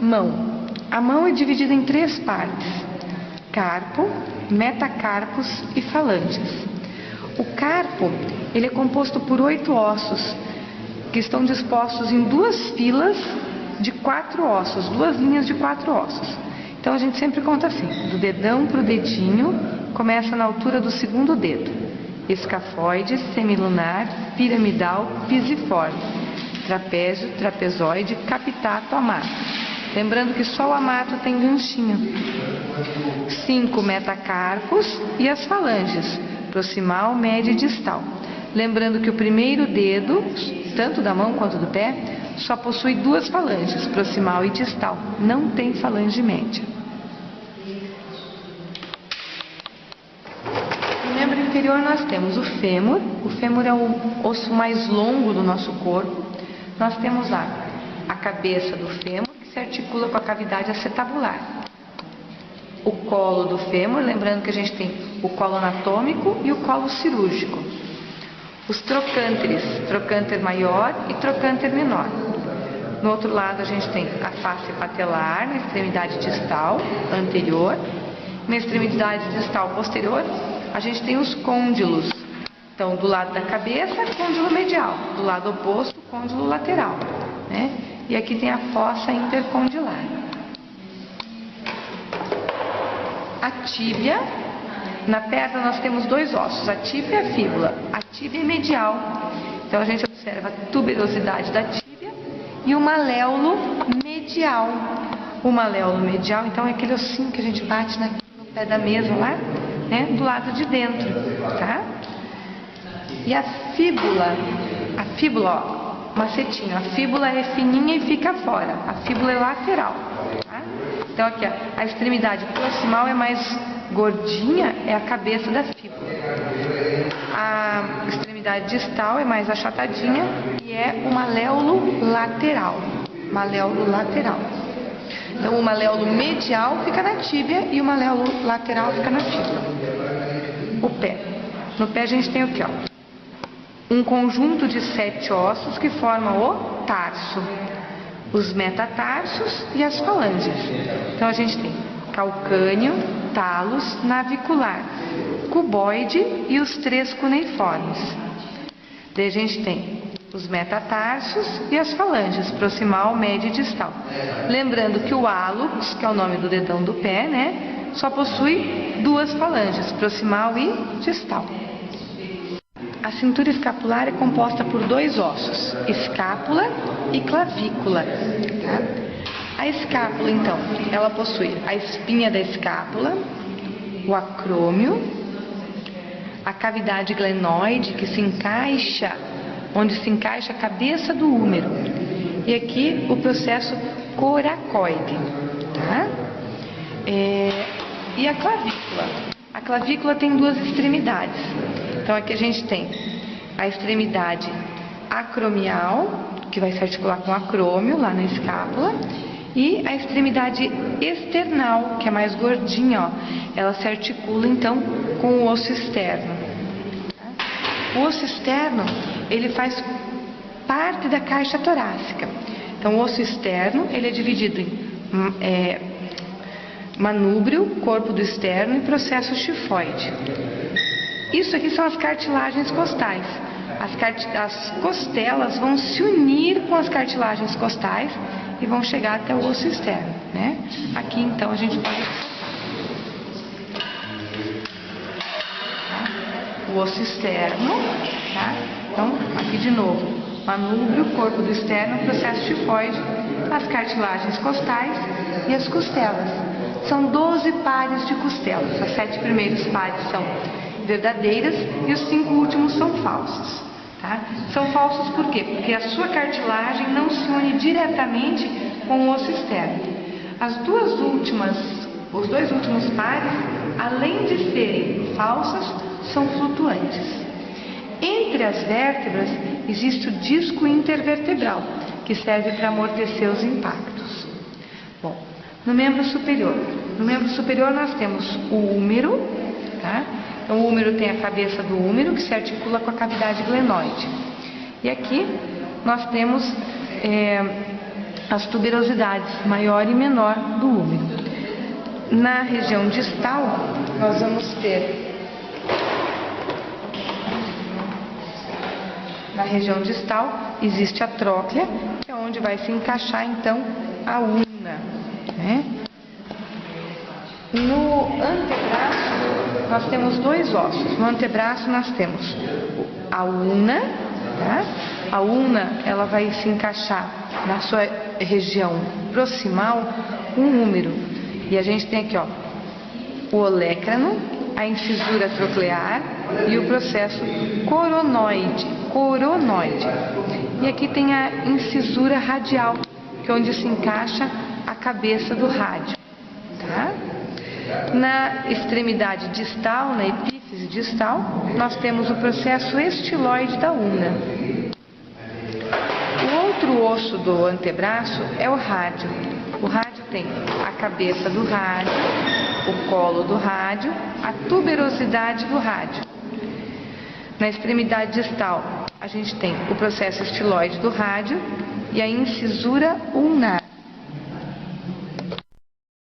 Mão. A mão é dividida em 3 partes: carpo, metacarpos e falanges. O carpo, ele é composto por 8 ossos, que estão dispostos em 2 filas de 4 ossos, 2 linhas de 4 ossos. Então a gente sempre conta assim: do dedão para o dedinho, começa na altura do 2º dedo: escafoide, semilunar, piramidal, pisiforme, trapézio, trapezoide, capitato, amato. Lembrando que só o amato tem ganchinho. 5 metacarpos e as falanges, proximal, média e distal. Lembrando que o primeiro dedo, tanto da mão quanto do pé, só possui 2 falanges, proximal e distal. Não tem falange média. No membro inferior nós temos o fêmur. O fêmur é o osso mais longo do nosso corpo. Nós temos lá a cabeça do fêmur, que se articula com a cavidade acetabular. O colo do fêmur, lembrando que a gente tem o colo anatômico e o colo cirúrgico. Os trocânteres, trocânter maior e trocânter menor. No outro lado a gente tem a face patelar, na extremidade distal anterior. Na extremidade distal posterior, a gente tem os côndilos. Então, do lado da cabeça, côndilo medial. Do lado oposto, côndilo lateral, né? E aqui tem a fossa intercondilar. A tíbia. Na perna nós temos 2 ossos, a tíbia e a fíbula. A tíbia é medial, então a gente observa a tuberosidade da tíbia e o maléolo medial. O maléolo medial, então, é aquele ossinho que a gente bate no pé da mesa lá, né, do lado de dentro, tá? E a fíbula, ó, macetinho, a fíbula é fininha e fica fora, a fíbula é lateral, tá? Então aqui, ó, a extremidade proximal é mais gordinha, é a cabeça da fíbula. A extremidade distal é mais achatadinha e é o maléolo lateral. Maléolo lateral. Então o maléolo medial fica na tíbia e o maléolo lateral fica na fíbula. O pé. No pé a gente tem o quê, ó? Um conjunto de 7 ossos que formam o tarso, os metatarsos e as falanges. Então a gente tem calcâneo, talos, navicular, cuboide e os 3 cuneiformes. Daí a gente tem os metatarsos e as falanges, proximal, média e distal. Lembrando que o hálux, que é o nome do dedão do pé, né, só possui 2 falanges, proximal e distal. A cintura escapular é composta por 2 ossos, escápula e clavícula, tá? A escápula, então, ela possui a espinha da escápula, o acrômio, a cavidade glenoide, que se encaixa, onde se encaixa a cabeça do úmero, e aqui o processo coracoide, tá? E a clavícula. A clavícula tem 2 extremidades. Então aqui a gente tem a extremidade acromial, que vai se articular com o acrômio, lá na escápula, e a extremidade external, que é mais gordinha, ó, ela se articula então com o osso externo. O osso externo, ele faz parte da caixa torácica. Então o osso externo, ele é dividido em manúbrio, corpo do externo e processo chifoide. Isso aqui são as cartilagens costais. As costelas vão se unir com as cartilagens costais e vão chegar até o osso externo, né? Aqui então a gente pode o osso externo, tá? Então aqui de novo, manúbrio, corpo do externo, processo chifoide, as cartilagens costais e as costelas. São 12 pares de costelas. As 7 primeiros pares são verdadeiras e os 5 últimos são falsos. Tá? São falsos por quê? Porque a sua cartilagem não se une diretamente com o osso externo. Os 2 últimos pares, além de serem falsas, são flutuantes. Entre as vértebras existe o disco intervertebral, que serve para amortecer os impactos. Bom, no membro superior. No membro superior nós temos o úmero, tá? Então, o úmero tem a cabeça do úmero, que se articula com a cavidade glenoide. E aqui nós temos as tuberosidades maior e menor do úmero. Na região distal, nós vamos ter na região distal existe a tróclea, que é onde vai se encaixar então a ulna, né? No antebraço nós temos dois ossos. No antebraço nós temos a ulna, tá? A ulna ela vai se encaixar na sua região proximal com o úmero. E a gente tem aqui, ó, o olecrano, a incisura troclear e o processo coronoide. E aqui tem a incisura radial, que é onde se encaixa a cabeça do rádio, tá? Na extremidade distal, na epífise distal, nós temos o processo estiloide da ulna. O outro osso do antebraço é o rádio. O rádio tem a cabeça do rádio, o colo do rádio, a tuberosidade do rádio. Na extremidade distal, a gente tem o processo estiloide do rádio e a incisura ulnar.